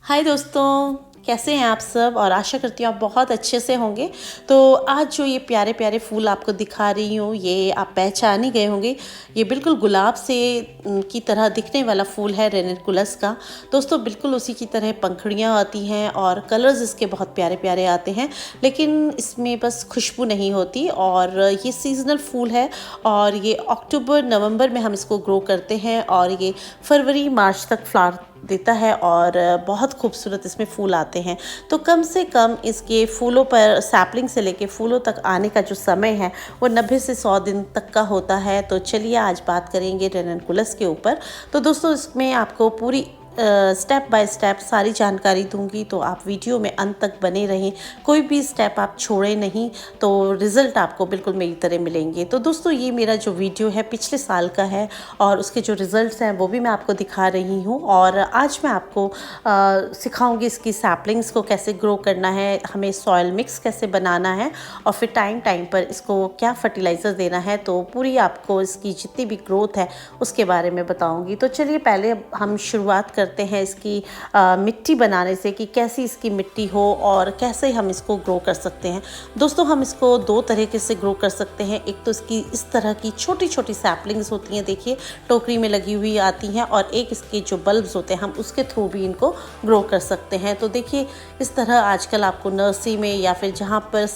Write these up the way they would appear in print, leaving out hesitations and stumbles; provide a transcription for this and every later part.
हाय दोस्तों, कैसे हैं आप सब। और आशा करती हूँ आप बहुत अच्छे से होंगे। तो आज जो ये प्यारे प्यारे फूल आपको दिखा रही हूँ, ये आप पहचान ही गए होंगे। ये बिल्कुल गुलाब से की तरह दिखने वाला फूल है रेनकुलस का। दोस्तों बिल्कुल उसी की तरह पंखुड़ियाँ आती हैं और कलर्स इसके बहुत प्यारे प्यारे आते हैं, लेकिन इसमें बस खुशबू नहीं होती। और ये सीजनल फूल है और ये अक्टूबर नवंबर में हम इसको ग्रो करते हैं और ये फरवरी मार्च तक फ्लावर देता है और बहुत खूबसूरत इसमें फूल आते हैं। तो कम से कम इसके फूलों पर सैपलिंग से लेके फूलों तक आने का जो समय है वो 90 से 100 दिन तक का होता है। तो चलिए आज बात करेंगे रेनकुलस के ऊपर। तो दोस्तों इसमें आपको पूरी स्टेप बाय स्टेप सारी जानकारी दूंगी, तो आप वीडियो में अंत तक बने रहें, कोई भी स्टेप आप छोड़ें नहीं, तो रिज़ल्ट आपको बिल्कुल मेरी तरह मिलेंगे। तो दोस्तों ये मेरा जो वीडियो है पिछले साल का है और उसके जो रिज़ल्ट्स हैं वो भी मैं आपको दिखा रही हूँ। और आज मैं आपको सिखाऊंगी इसकी सैपलिंग्स को कैसे ग्रो करना है, हमें सॉइल मिक्स कैसे बनाना है और फिर टाइम टाइम पर इसको क्या फर्टिलाइज़र देना है। तो पूरी आपको इसकी जितनी भी ग्रोथ है उसके बारे में बताऊँगी। तो चलिए पहले हम शुरुआत करते हैं इसकी मिट्टी बनाने से, कि कैसी इसकी मिट्टी हो और कैसे हम इसको ग्रो कर सकते हैं। दोस्तों हम इसको दो तरीके से ग्रो कर सकते हैं। एक तो इसकी इस तरह की छोटी छोटी सैपलिंग्स होती हैं, देखिए टोकरी में लगी हुई आती हैं, और एक इसके जो बल्ब्स होते हैं हम उसके थ्रू भी इनको ग्रो कर सकते हैं। तो देखिए इस तरह आजकल आपको नर्सरी में या फिर जहाँ पर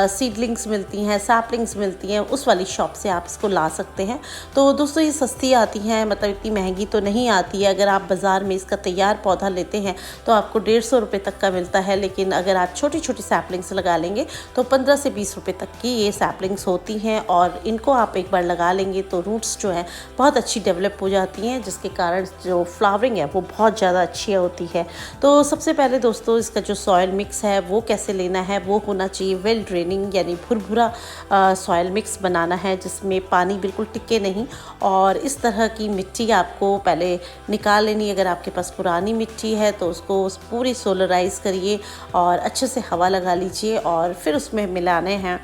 सीडलिंग्स मिलती हैं, सैपलिंग्स मिलती हैं, उस वाली शॉप से आप इसको ला सकते हैं। तो दोस्तों ये सस्ती आती हैं, मतलब इतनी महंगी तो नहीं आती है। अगर आप बाज़ार में इसका तैयार पौधा लेते हैं तो आपको 150 रुपये तक का मिलता है, लेकिन अगर आप छोटी छोटी सैपलिंग्स लगा लेंगे तो 15 से 20 रुपये तक की ये सैपलिंग्स होती हैं। और इनको आप एक बार लगा लेंगे तो रूट्स जो हैं बहुत अच्छी डेवलप हो जाती हैं, जिसके कारण जो फ्लावरिंग है वो बहुत ज़्यादा अच्छी होती है। तो सबसे पहले दोस्तों इसका जो सॉइल मिक्स है वो कैसे लेना है, वो होना चाहिए वेल ड्रेनिंग, यानी भुरभुरा सॉइल मिक्स बनाना है जिसमें पानी बिल्कुल टिके नहीं। और इस तरह की मिट्टी आपको पहले निकाल लेनी। अगर आपके पास पुरानी मिट्टी है तो उसको पूरी सोलराइज़ करिए और अच्छे से हवा लगा लीजिए और फिर उसमें मिलाने हैं।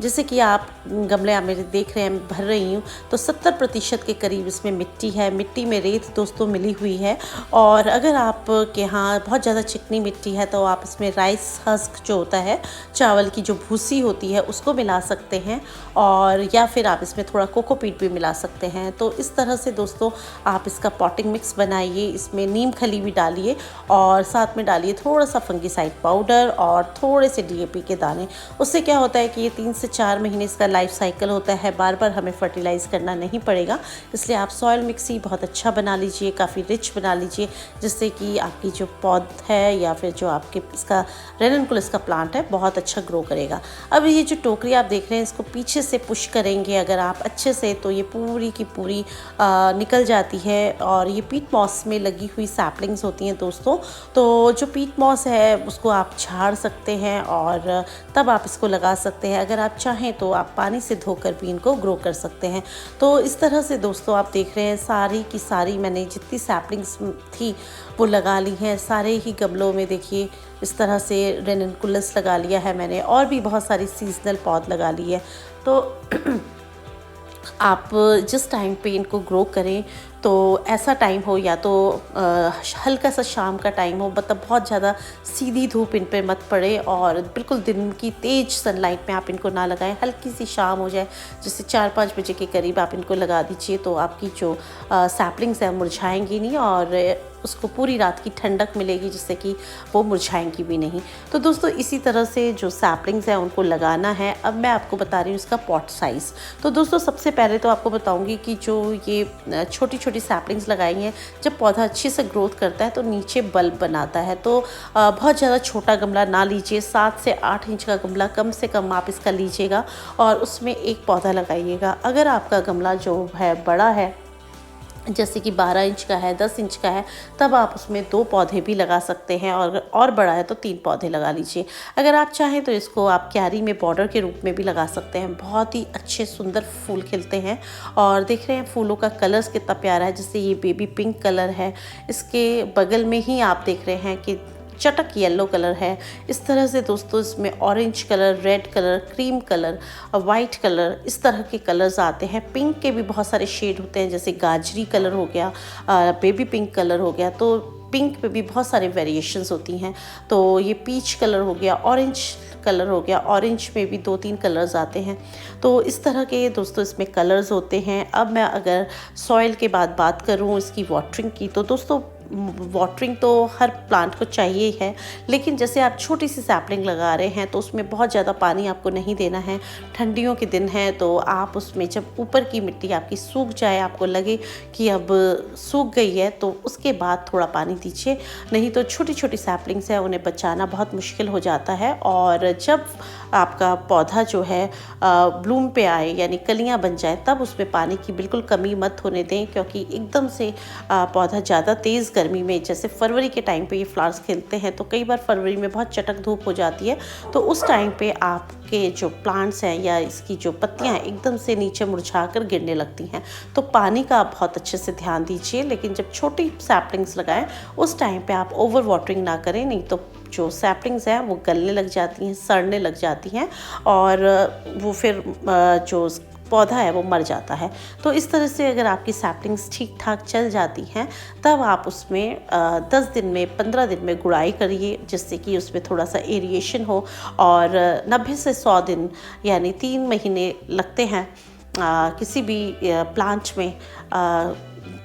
जैसे कि आप गमले मेरे देख रहे हैं, मैं भर रही हूँ, तो 70% के करीब इसमें मिट्टी है। मिट्टी में रेत दोस्तों मिली हुई है। और अगर आप के यहाँ बहुत ज़्यादा चिकनी मिट्टी है तो आप इसमें राइस हस्क जो होता है, चावल की जो भूसी होती है, उसको मिला सकते हैं, और या फिर आप इसमें थोड़ा कोकोपीट भी मिला सकते हैं। तो इस तरह से दोस्तों आप इसका पॉटिंग मिक्स बनाइए। इसमें नीम खली भी डालिए और साथ में डालिए थोड़ा सा फंगीसाइड पाउडर और थोड़े से DAP के दाने। उससे क्या होता है कि ये 3 से 4 महीने इसका लाइफ साइकिल होता है, बार बार हमें फर्टिलाइज़ करना नहीं पड़ेगा। इसलिए आप सॉइल मिक्स ही बहुत अच्छा बना लीजिए, काफ़ी रिच बना लीजिए, जिससे कि आपकी जो पौध है या फिर जो आपके इसका रेनकुलस का प्लांट है बहुत अच्छा ग्रो करेगा। अब ये जो टोकरी आप देख रहे हैं इसको पीछे से पुश करेंगे अगर आप अच्छे से, तो ये पूरी की पूरी निकल जाती है। और ये पीट मॉस में लगी हुई सैपलिंग्स होती हैं दोस्तों। तो जो पीट मॉस है उसको आप झाड़ सकते हैं और तब आप इसको लगा सकते हैं। अगर आप चाहें तो आप पानी से धोकर भी इनको ग्रो कर सकते हैं। तो इस तरह से दोस्तों आप देख रहे हैं सारी की सारी मैंने जितनी सैपलिंग्स थी वो लगा ली हैं सारे ही गमलों में। देखिए इस तरह से रेनकुलस लगा लिया है मैंने, और भी बहुत सारी सीजनल पौध लगा ली है। तो आप जिस टाइम पे इनको ग्रो करें तो ऐसा टाइम हो, या तो हल्का सा शाम का टाइम हो, मतलब बहुत ज़्यादा सीधी धूप इन पे मत पड़े और बिल्कुल दिन की तेज़ सनलाइट में आप इनको ना लगाएं। हल्की सी शाम हो जाए, जैसे 4-5 बजे के करीब आप इनको लगा दीजिए, तो आपकी जो सैपलिंग्स हैं मुरझाएंगी नहीं और उसको पूरी रात की ठंडक मिलेगी, जिससे कि वो मुरझाएंगी भी नहीं। तो दोस्तों इसी तरह से जो सैपलिंग्स हैं उनको लगाना है। अब मैं आपको बता रही हूँ इसका पॉट साइज़। तो दोस्तों सबसे पहले तो आपको बताऊँगी कि जो ये छोटी छोटी सैपलिंग्स लगाई हैं, जब पौधा अच्छे से ग्रोथ करता है तो नीचे बल्ब बनाता है। तो बहुत ज़्यादा छोटा गमला ना लीजिए, 7 से 8 इंच का गमला कम से कम आप इसका लीजिएगा और उसमें एक पौधा लगाइएगा। अगर आपका गमला जो है बड़ा है, जैसे कि 12 इंच का है, 10 इंच का है, तब आप उसमें 2 पौधे भी लगा सकते हैं, और बड़ा है तो 3 पौधे लगा लीजिए। अगर आप चाहें तो इसको आप क्यारी में बॉर्डर के रूप में भी लगा सकते हैं। बहुत ही अच्छे सुंदर फूल खिलते हैं। और देख रहे हैं फूलों का कलर्स कितना प्यारा है, जैसे ये बेबी पिंक कलर है, इसके बगल में ही आप देख रहे हैं कि चटक येलो कलर है। इस तरह से दोस्तों इसमें orange colour, red colour, cream colour, white colour, इस तरह के कलर्स आते हैं। पिंक के भी बहुत सारे शेड होते हैं, जैसे गाजरी कलर हो गया, बेबी पिंक कलर हो गया। तो पिंक पे भी बहुत सारे वेरिएशंस होती हैं। तो ये पीच कलर हो गया, ऑरेंज कलर हो गया, ऑरेंज में भी 2-3 कलर्स आते हैं। तो इस तरह के दोस्तों इसमें कलर्स होते हैं। अब मैं अगर सॉइल के बाद बात करूँ इसकी वाटरिंग की, तो दोस्तों वाटरिंग तो हर प्लांट को चाहिए ही है, लेकिन जैसे आप छोटी सी सैपलिंग लगा रहे हैं तो उसमें बहुत ज़्यादा पानी आपको नहीं देना है। ठंडियों के दिन है तो आप उसमें जब ऊपर की मिट्टी आपकी सूख जाए, आपको लगे कि अब सूख गई है, तो उसके बाद थोड़ा पानी दीजिए। नहीं तो छोटी छोटी सैपलिंग्स है, उन्हें बचाना बहुत मुश्किल हो जाता है। और जब आपका पौधा जो है ब्लूम पे आए यानी कलियां बन जाए, तब उसमें पानी की बिल्कुल कमी मत होने दें, क्योंकि एकदम से पौधा ज़्यादा तेज़ गर्मी में, जैसे फरवरी के टाइम पे ये फ्लावर्स खिलते हैं, तो कई बार फरवरी में बहुत चटक धूप हो जाती है, तो उस टाइम पे आपके जो प्लांट्स हैं या इसकी जो पत्तियां हैं एकदम से नीचे मुरझा कर गिरने लगती हैं। तो पानी का आप बहुत अच्छे से ध्यान दीजिए, लेकिन जब छोटी सैपलिंग्स लगाएं उस टाइम पे आप ओवर वाटरिंग ना करें, नहीं तो जो सैपलिंग्स हैं वो गलने लग जाती हैं, सड़ने लग जाती हैं और वो फिर जो पौधा है वो मर जाता है। तो इस तरह से अगर आपकी सैपलिंग्स ठीक ठाक चल जाती हैं, तब आप उसमें 10 दिन में 15 दिन में गुड़ाई करिए, जिससे कि उसमें थोड़ा सा एरिएशन हो। और 90 से 100 दिन यानी 3 महीने लगते हैं किसी भी प्लांट में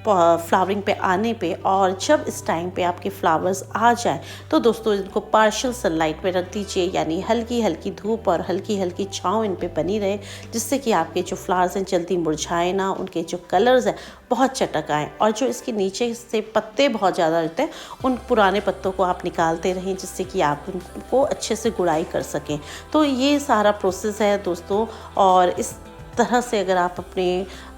फ्लावरिंग पे आने पे। और जब इस टाइम पे आपके फ्लावर्स आ जाए तो दोस्तों इनको पार्शियल सनलाइट में रख दीजिए, यानी हल्की हल्की धूप और हल्की हल्की छाँव इन पे बनी रहे, जिससे कि आपके जो फ्लावर्स हैं जल्दी मुरझाए ना, उनके जो कलर्स हैं बहुत चटक आएँ। और जो इसके नीचे से पत्ते बहुत ज़्यादा रहते हैं, उन पुराने पत्तों को आप निकालते रहें, जिससे कि आप उनको अच्छे से गुड़ाई कर सकें। तो ये सारा प्रोसेस है दोस्तों, और इस तरह से अगर आप अपने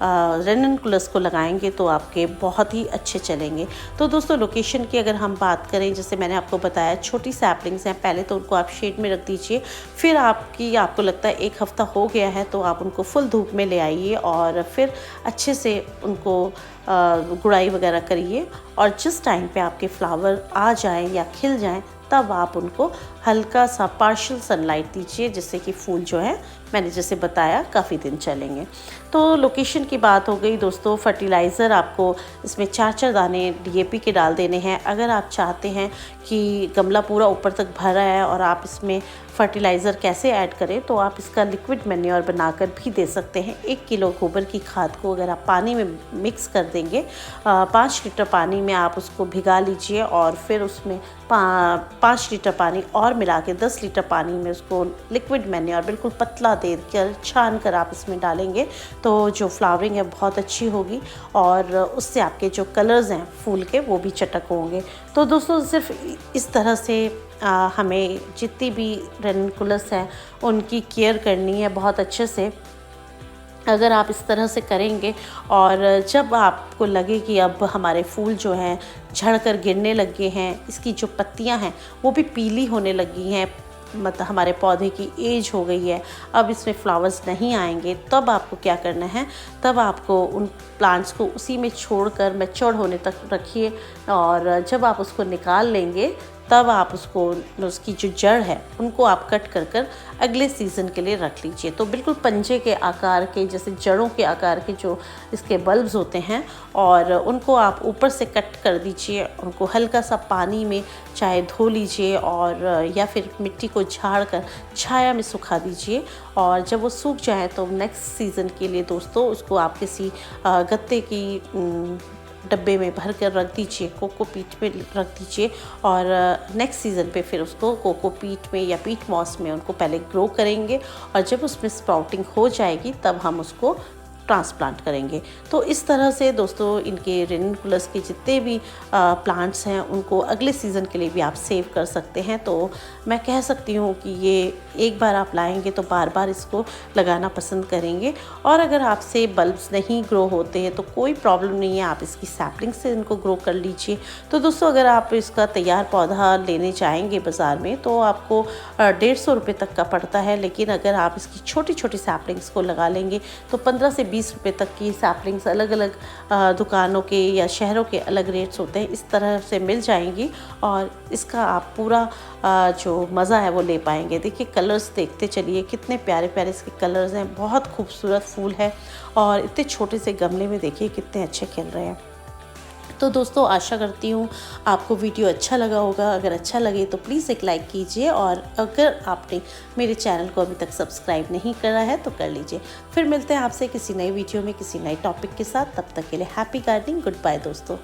रेननकुलस को लगाएंगे तो आपके बहुत ही अच्छे चलेंगे। तो दोस्तों लोकेशन की अगर हम बात करें, जैसे मैंने आपको बताया छोटी सैपलिंग्स हैं, पहले तो उनको आप शेड में रख दीजिए, फिर आपको लगता है 1 हफ्ता हो गया है तो आप उनको फुल धूप में ले आइए और फिर अच्छे से उनको गुड़ाई वगैरह करिए। और जिस टाइम पे आपके फ्लावर आ जाएं या खिल जाएं, तब आप उनको हल्का सा पार्शियल सनलाइट दीजिए, जिससे कि फूल जो है मैंने जैसे बताया काफ़ी दिन चलेंगे। तो लोकेशन की बात हो गई दोस्तों। फर्टिलाइज़र आपको इसमें 4-4 दाने डीएपी के डाल देने हैं। अगर आप चाहते हैं कि गमला पूरा ऊपर तक भरा है और आप इसमें फर्टिलाइज़र कैसे ऐड करें, तो आप इसका लिक्विड मैन्योर बनाकर भी दे सकते हैं। 1 किलो गोबर की खाद को अगर आप पानी में मिक्स कर देंगे, 5 लीटर पानी में आप उसको भिगा लीजिए और फिर उसमें 5 लीटर पानी और मिला के 10 लीटर पानी में उसको लिक्विड मैन्योर बिल्कुल पतला देकर छान कर आप इसमें डालेंगे, तो जो फ्लावरिंग है बहुत अच्छी होगी और उससे आपके जो कलर्स हैं फूल के वो भी चटक होंगे। तो दोस्तों सिर्फ इस तरह से हमें जितनी भी रेनकुलस हैं उनकी केयर करनी है बहुत अच्छे से। अगर आप इस तरह से करेंगे और जब आपको लगे कि अब हमारे फूल जो हैं झड़ कर गिरने लगे हैं, इसकी जो पत्तियां हैं वो भी पीली होने लगी हैं, मतलब हमारे पौधे की एज हो गई है, अब इसमें फ्लावर्स नहीं आएंगे, तब आपको क्या करना है, तब आपको उन प्लांट्स को उसी में छोड़कर मैच्योर होने तक रखिए। और जब आप उसको निकाल लेंगे तब आप उसकी जो जड़ है उनको आप कट कर अगले सीज़न के लिए रख लीजिए। तो बिल्कुल पंजे के आकार के, जैसे जड़ों के आकार के जो इसके बल्ब्स होते हैं, और उनको आप ऊपर से कट कर दीजिए। उनको हल्का सा पानी में चाहे धो लीजिए और या फिर मिट्टी को झाड़ कर छाया में सुखा दीजिए। और जब वो सूख जाए तो नेक्स्ट सीज़न के लिए दोस्तों उसको आप किसी गत्ते की डब्बे में भर कर रख दीजिए, कोकोपीट में रख दीजिए और नेक्स्ट सीज़न पे फिर उसको कोकोपीट में या पीट मॉस में उनको पहले ग्रो करेंगे, और जब उसमें स्प्राउटिंग हो जाएगी तब हम उसको ट्रांसप्लांट करेंगे। तो इस तरह से दोस्तों इनके रेनकुलस के जितने भी प्लांट्स हैं उनको अगले सीज़न के लिए भी आप सेव कर सकते हैं। तो मैं कह सकती हूँ कि ये एक बार आप लाएंगे तो बार बार इसको लगाना पसंद करेंगे। और अगर आपसे बल्ब्स नहीं ग्रो होते हैं तो कोई प्रॉब्लम नहीं है, आप इसकी सैपलिंग से इनको ग्रो कर लीजिए। तो दोस्तों अगर आप इसका तैयार पौधा लेने जाएंगे बाज़ार में तो आपको 150 रुपये तक का पड़ता है, लेकिन अगर आप इसकी छोटी छोटी सैपलिंग्स को लगा लेंगे तो 15 से 20 रुपये तक की सैपलिंग्स अलग अलग दुकानों के या शहरों के अलग रेट्स होते हैं, इस तरह से मिल जाएंगी और इसका आप पूरा जो मज़ा है वो ले पाएंगे। देखिए कलर्स देखते चलिए, कितने प्यारे प्यारे इसके कलर्स हैं, बहुत खूबसूरत फूल है और इतने छोटे से गमले में देखिए कितने अच्छे खिल रहे हैं। तो दोस्तों आशा करती हूँ आपको वीडियो अच्छा लगा होगा। अगर अच्छा लगे तो प्लीज़ एक लाइक कीजिए, और अगर आपने मेरे चैनल को अभी तक सब्सक्राइब नहीं करा है तो कर लीजिए। फिर मिलते हैं आपसे किसी नई वीडियो में किसी नए टॉपिक के साथ। तब तक के लिए हैप्पी गार्डनिंग, गुड बाय दोस्तों।